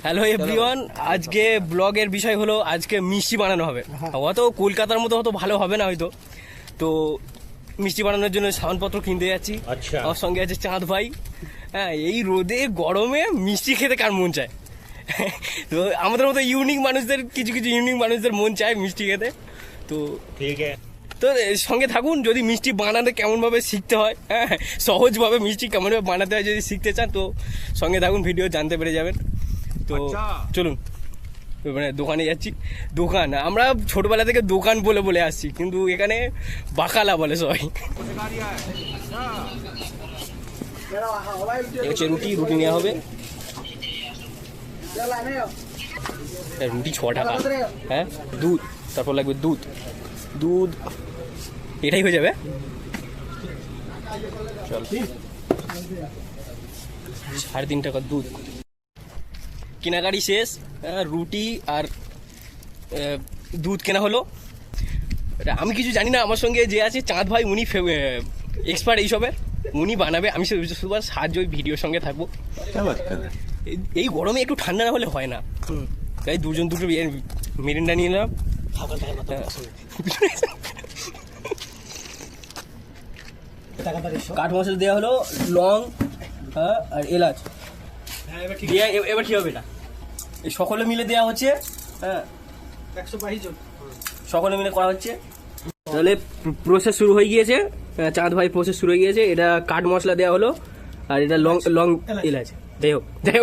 Hello everyone, আজকে ব্লগের বিষয় হলো আজকে মিষ্টি বানানো হবে। অত কলকাতার মতো অত ভালো হবে না হয়তো, তো মিষ্টি বানানোর জন্য সামানপত্র কিনতে যাচ্ছি। আচ্ছা, আমার সঙ্গে আছে চাঁদ ভাই। হ্যাঁ, এই রোদে গরমে মিষ্টি খেতে কার মন চায়? তো আমাদের মতো ইউনিক মানুষদের, কিছু কিছু ইউনিক মানুষদের মন চায় মিষ্টি খেতে। তো ঠিক আছে, তো সঙ্গে থাকুন, যদি মিষ্টি বানাতে কেমনভাবে শিখতে হয়, হ্যাঁ সহজভাবে মিষ্টি কেমনভাবে বানাতে হয় যদি শিখতে চান তো সঙ্গে থাকুন, ভিডিও জানতে পেরে যাবেন। তো চলুন, মানে দোকানে যাচ্ছি। দোকান আমরা ছোটবেলা থেকে দোকান বলে বলে আসছি, কিন্তু এখানে বাকালা বলে সবাই। হচ্ছে রুটি নেওয়া হবে। রুটি 6 টাকা। হ্যাঁ, দুধ, তারপর লাগবে দুধ এটাই হয়ে যাবে। চল, 3.5 টাকা দুধ। কেনাকাটি শেষ, রুটি আর দুধ কেনা হলো। আমি কিছু জানি না, আমার সঙ্গে যে আছে চাঁদ ভাই, উনি এক্সপার্ট এইসবের, উনি বানাবে। আমি শুধু সাহায্য ভিডিওর সঙ্গে থাকবো। এই গরমে একটু ঠান্ডা না হলে হয় না, তাই দুটো মেরিন্ডা নিয়ে নিলাম। কাঠ মশলা দেওয়া হলো, লং আর এলাচ। এবার কি হবে এটা? এই সকলে মিলে দেওয়া হচ্ছে। হ্যাঁ, 122 জন সকলে মিলে করা হচ্ছে। তাহলে প্রসেস শুরু হয়ে গিয়েছে, চাঁদ ভাই প্রসেস শুরু হয়ে গিয়েছে। এটা কাঠ মশলা দেওয়া হলো, আর এটা লং এলাচ। যাই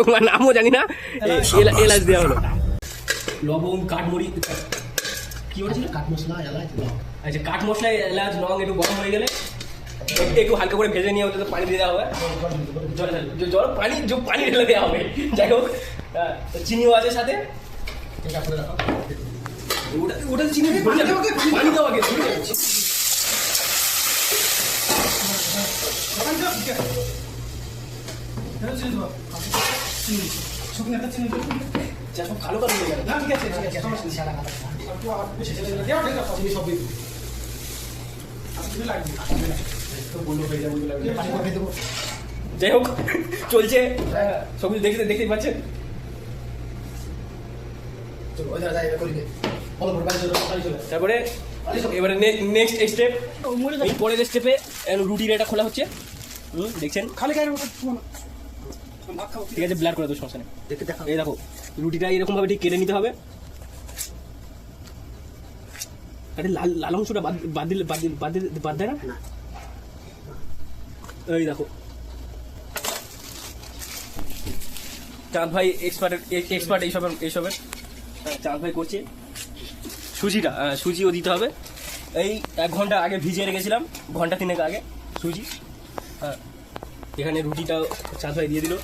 হোক নামও জানি না, এলাচ দেওয়া হলো। লবণ, কাঠমরিচ, কি বলছিল? কাঠ মশলা, এলাচ, লং। আচ্ছা, কাঠ মশলা, এলাচ, লং একটু গরম হয়ে গেলে একটু হালকা করে ভেজে নিয়ে ওটাতে পানি দিয়ে দেওয়া হবে। পানি ঢেলে দেওয়া হবে। যাই হোক, চিনিও আছে সাথে। ওটা চিনি পানি দেওয়া আগে সব কালো কালো হয়ে যাবে। ঠিক আছে, যাই হোক, চলছে সব কিছু দেখতেই পাচ্ছেন। তারপরে এবারে নেক্সট স্টেপ, এই পরের স্টেপে রুটির এটা খোলা হচ্ছে। দেখছেন, খালি গায়ে ঠিক আছে, ব্লার করে দেবো, সমস্যা নেই। এই দেখো, রুটিটা এরকম ভাবে ঠিক কেটে নিতে হবে। লাল অংশটা বাদ দেয় না। এই দেখো, চাঁদ ভাই এক্সপার্ট এইসবের। চাঁদ ভাই করছে সুজিও দিতে হবে। এই 1 ঘন্টা আগে ভিজিয়ে রেখেছিলাম, ঘন্টা 3 আগে সুজি। হ্যাঁ, এখানে রুটিটাও চাঁদ ভাই দিয়ে দিল।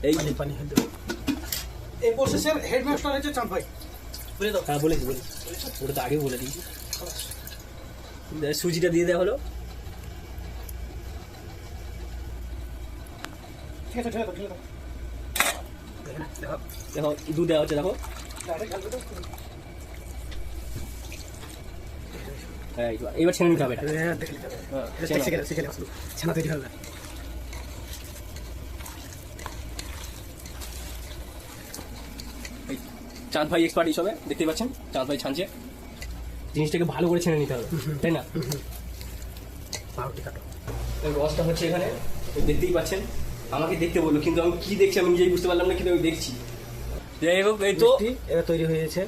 এই পানি এই প্রসেসের হেডমাস্টার হচ্ছে চাঁদ ভাই। হ্যাঁ, বলেছি, ওটা তো আগেও বলে দিয়েছি। সুজিটা দিয়ে দেওয়া হলো। ঠিক আছে, দেখো, দুধ দেওয়া হচ্ছে। দেখো, এবার ছেড়ে নিতে হবে এটা। ছানা তৈরি হবে। চাঁদ ভাই এক্সপার্ট হিসেবে দেখতেই পাচ্ছেন, চাঁদ ভাই ছানছে। জিনিসটাকে ভালো করে ছেড়ে নিতে হবে, তাই না? রসটা হচ্ছে এখানে, দেখতেই পাচ্ছেন। আমাকে দেখতে বললো, কিন্তু আমি কি দেখছি আমি নিজেই বুঝতে পারলাম না, কিন্তু আমি দেখছি। যাই হোক, এই তো এটা তৈরি হয়েছে।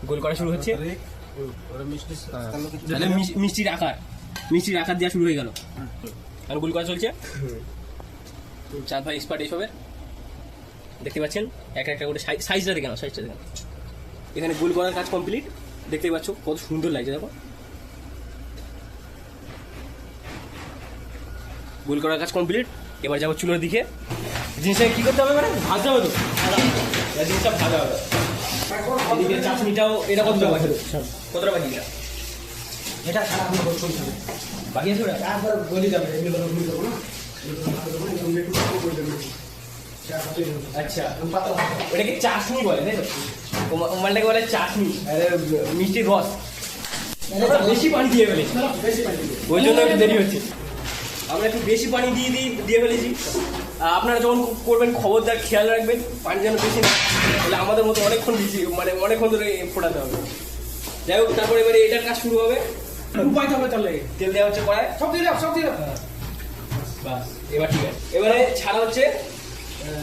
গোল করা শুরু হচ্ছে। মিষ্টির আকার দেওয়া শুরু হয়ে গেল, আর গোল করা চলছে। চাঁদ ভাই এক্সপার্ট এইসবে দেখতে পাচ্ছেন। একটা করে সাইজটা দেখে নাও। এখানে গোল করার কাজ কমপ্লিট, দেখতেই পাচ্ছ কত সুন্দর লাগছে। দেখো, গোল করার কাজ কমপ্লিট। এবার যাবো চুলোর দিকে। জিনিসটাকে কি করতে হবে, মানে ভাজতে হবে। তো জিনিসটা ভাজা হবে। এদিকে চাটনিটাও এরকম কতটা বাকি? এটা বাকি আছে, তারপর গলি যাবে। আচ্ছা, ওটাকে চাটনি বলে, তাই তো? মালটাকে বলে চাটনি, মিষ্টির রস। বেশি পানি দিয়ে ফেলেছি, ওই জন্য একটু দেরি হচ্ছে। আমরা একটু বেশি পানি দিয়ে ফেলেছি। আপনারা যখন করবেন খবরদার খেয়াল রাখবেন পানি যেন বেশি না, তাহলে আমাদের মতো অনেকক্ষণ বেশি মানে অনেকক্ষণ ধরে ফোটাতে হবে। যাই হোক, তারপরে এবারে এটার কাজ শুরু হবে। উপায় হবে তাহলে তেল দেওয়া হচ্ছে কড়ায়, সব দিয়ে দাও সব দিয়ে দাও বাস এবার ঠিক আছে। এবারে ছাড়া হচ্ছে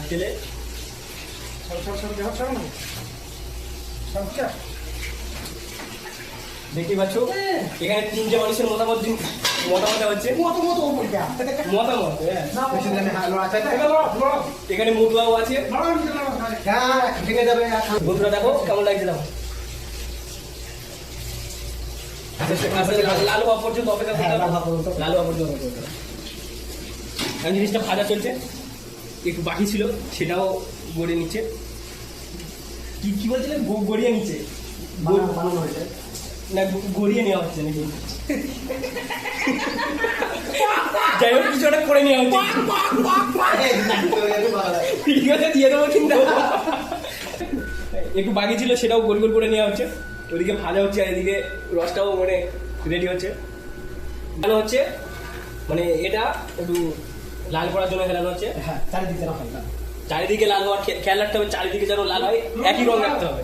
তেলে। সব সব সব দেওয়া সব না সব চা দেখতেই পাচ্ছ এখানে তিনটে মানুষের মতামত হচ্ছে মতো মতো বলটা মতামত। না বেশি জানে হ্যাঁ লড়া চাই এটা লড়া এখানে মধুবাবু আছে, হ্যাঁ ভেঙে যাবে বন্ধুরা দেখো কেমন লাগছে দাও। লাল হওয়া পর্যন্ত অপেক্ষা করতে হবে, লাল হওয়া পর্যন্ত অপেক্ষা করতে হবে। এখন জিনিসটা ভাজা চলছে, একটু বাকি ছিল সেটাও গড়িয়ে নিচ্ছে। কি কি বলছিলেন? গড়িয়ে নিচ্ছে বানানো হয়েছে না, গড়িয়ে নেওয়া হচ্ছে নাকি? যাই হোক, কিছু একটা করে নেওয়া হচ্ছে। ঠিক আছে, দিয়ে দেবো কিন্তু একটু বাকি ছিল সেটাও গোল গোল করে নেওয়া হচ্ছে। ওদিকে ভাজা হচ্ছে আর এদিকে রসটাও মানে রেডি হচ্ছে। ভালো হচ্ছে মানে এটা একটু লাল করার জন্য হেলানো হচ্ছে। হ্যাঁ চারিদিকে রাখা চারিদিকে লাল হওয়ার খেয়াল রাখতে হবে, চারিদিকে যেন লাল হয়, একই রং রাখতে হবে।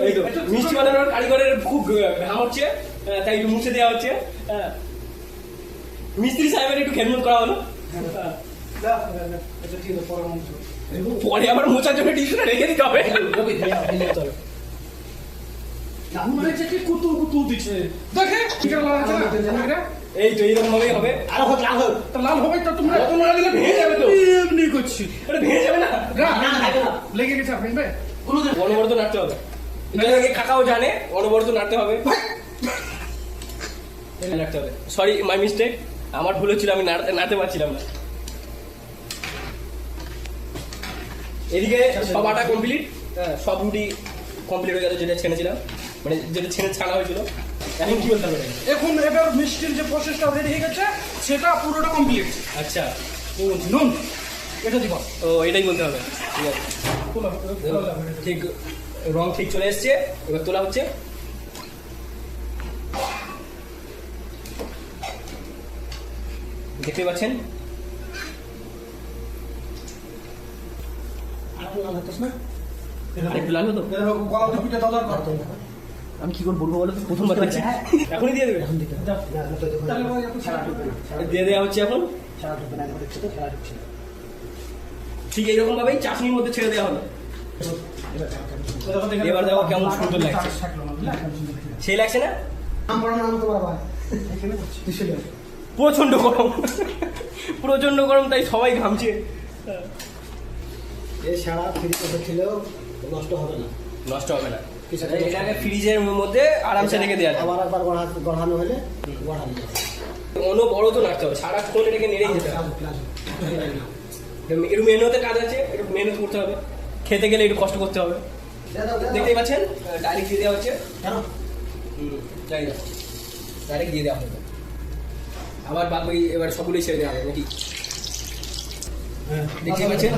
এই তো মিষ্টি বানানোর কারিগরের খুব ঘাম হচ্ছে, তাই একটু মুছে দেওয়া হচ্ছে। মিস্ত্রি সাহেবের একটু খেদমত করা হলো। পরে আবার মোচার জন্য টিস্যুটা রেখে দিতে হবে। এই তো এইরকম ভাবেই হবে। আর হোক লাল হোক তো লাল হবে তো তোমরা কত নোড়া দিলে ভেঙে যাবে তো। এমনি করছি এটা ভেঙে যাবে না, লেগে গেছে ফেলবে অনবরত নাড়তে হবে। এটা আগে কাকাও জানে, অনবরত নাড়তে হবে, নাড়তে হবে। সরি, মাই মিস্টেক, আমার ভুল হচ্ছিল, আমি নাড়তে পারছিলাম না। এদিকে সব আটা কমপ্লিট, সব রুটি কমপ্লিট হয়ে গেল, যেটা ছেনেছিলাম মানে যেটা ছানা হয়েছিল। এখন কি বলতে হবে? এখন এবার মিষ্টির যে প্রসেসটা রেডি হয়ে গেছে সেটা পুরোটা কমপ্লিট। আচ্ছা, নুন এটা দিব। ও এটাই বলতে হবে, ঠিক আছে। ঠিক রং ঠিক চলে এসছে, এবার তোলা হচ্ছে। দেখতে পাচ্ছেন আরেকটু লাল হতো। আমি কি করে বলবো বলো তো, প্রথমবার দেখছি। এখনই দিয়ে দেবে? দিয়ে দেওয়া হচ্ছে এখন। ঠিক এইরকম ভাবেই চাশনির মধ্যে ছেড়ে দেওয়া হলো। এবার দেখো কেমন সুন্দর লাগছে, সেই লাগছে না? প্রচন্ড গরম, প্রচন্ড গরম, তাই সবাই ঘামছে। এছাড়া ফ্রি ছিল নষ্ট হবে না, নষ্ট হবে না। এটাকে ফ্রিজের মধ্যে আরামসে রেখে দেওয়া যায়। আবার একবার গড়ানো হলে গড়ানো যাবে। অন্য বড় তো নাড়তে হবে, সারাক্ষণ এটাকে নেড়েই যেতে হবে। একটু মেহনতে কাজ আছে, একটু মেহনত করতে হবে, খেতে গেলে একটু কষ্ট করতে হবে। দেখতেই পাচ্ছেন ডাইরেক্ট দিয়ে দেওয়া হচ্ছে। ডাইরেক্ট দিয়ে দেওয়া হবে, আবার বাকি এবার সবগুলোই ছেড়ে দেওয়া হবে নাকি? দেখতে পাচ্ছেন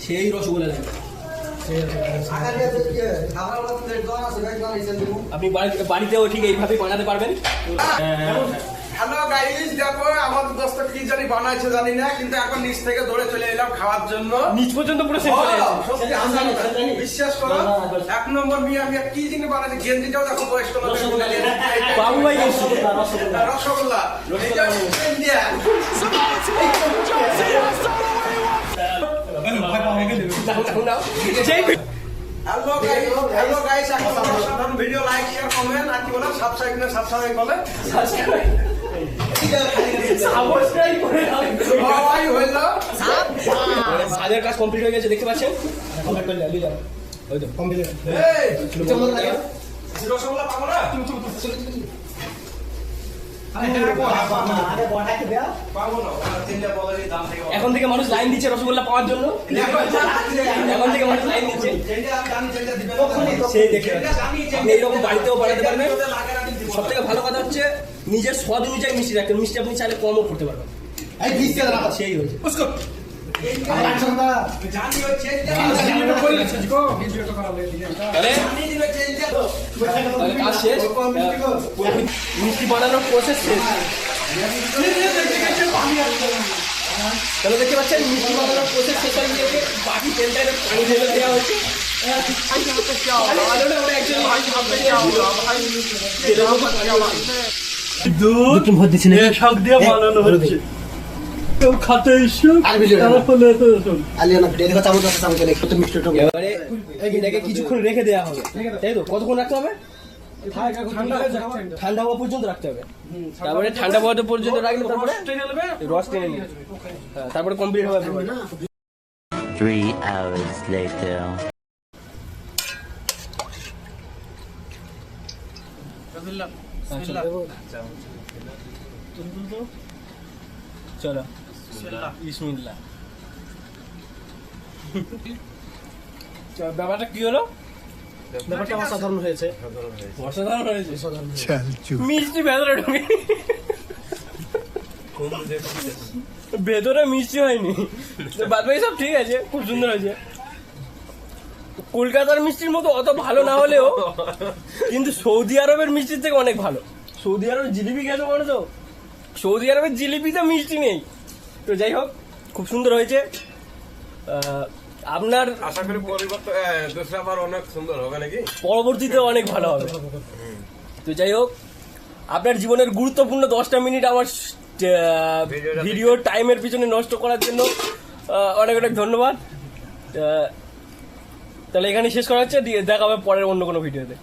সেই রসগোল্লা লাগে। আপনি বাড়িতেও ঠিক এইভাবে বানাতে পারবেন। হ্যালো গাইস, দেখো আমার দোস্ত কি জানি বানাইছে জানি না, কিন্তু এখন নিচ থেকে দৌড়ে চলে এলাম খাওয়ার জন্য। নিচ পর্যন্ত পুরো শেষ চলে এসেছে। সত্যি আনন্দ, বিশ্বাস করো। এক নম্বর আমি কি জিনিস বানাইছি, গেঞ্জিটাও দেখো বয়স্ক বাবু ভাই গেছি রসগোল্লা ইন্ডিয়া। হ্যালো গাইস, এখন সাধারণ ভিডিও লাইক শেয়ার কমেন্ট আর কি বলে সাবস্ক্রাইব করে সাদের কাজ কমপ্লিট হয়ে গেছে, দেখতে পাচ্ছেন। রসগোল্লা পাবো না, পাবো না, এখন থেকে মানুষ লাইন দিচ্ছে রসগোল্লা পাওয়ার জন্য। এখন থেকে মানুষ লাইন দিচ্ছে, সেই দেখে আপনি এইরকম বাড়িতেও বানাতে পারবেন। সব থেকে ভালো কথা হচ্ছে নিজের স্বাদ অনুযায়ী মিষ্টি রাখবেন, মিষ্টি আপনি চাইলে কমও করতে পারবেন। সেই হয়েছে কাজ শেষ, মিষ্টি বানানোর প্রসেস শেষ। তাহলে দেখতে পাচ্ছেন মিষ্টি বানানোর প্রসেস শেষ হয়ে গিয়েছে, বাকি তেলটা এটা পানি ঢেলে দেওয়া হয়েছে। শাক দিয়ে বানানো হচ্ছে, কেউ খাতে ইচ্ছুক, তারা ফলে এবারে এটাকে কিছুক্ষণ রেখে দেওয়া হবে, তাই তো? কতক্ষণ রাখতে হবে? ঠান্ডা হওয়া পর্যন্ত রাখতে হবে। তারপরে ঠান্ডা হওয়া পর্যন্ত রাখলে তারপরে রস টেনে নেবে। হ্যাঁ, তারপরে কমপ্লিট হবে। 3 hours later. চলো বিসমিল্লাহ। ব্যাপারটা কি হলো? ব্যাপারটা অসাধারণ হয়েছে। অসাধারণ হয়েছে। মিষ্টি ভেতরে ঢুকে, ভেতরে মিষ্টি হয়নি, বাদ বাকি সব ঠিক আছে, খুব সুন্দর হয়েছে। কলকাতার মিষ্টির মতো অত ভালো না হলেও কিন্তু সৌদি আরবের মিষ্টির থেকে অনেক ভালো। সৌদি আরবের জিলিপি খেয়েছো মনে তো? সৌদি আরবের জিলিপিতে মিষ্টি নেই। তো যাই হোক, খুব সুন্দর হয়েছে। আপনার আশা করি দোষটা আবার অনেক সুন্দর হবে নাকি? পরবর্তীতে অনেক ভালো হবে। তো যাই হোক, আপনার জীবনের গুরুত্বপূর্ণ 10টা মিনিট আমার ভিডিও টাইমের পিছনে নষ্ট করার জন্য অনেক অনেক ধন্যবাদ। তাহলে এখানে শেষ করা হচ্ছে, দেখা হবে পরের অন্য কোনো ভিডিওতে।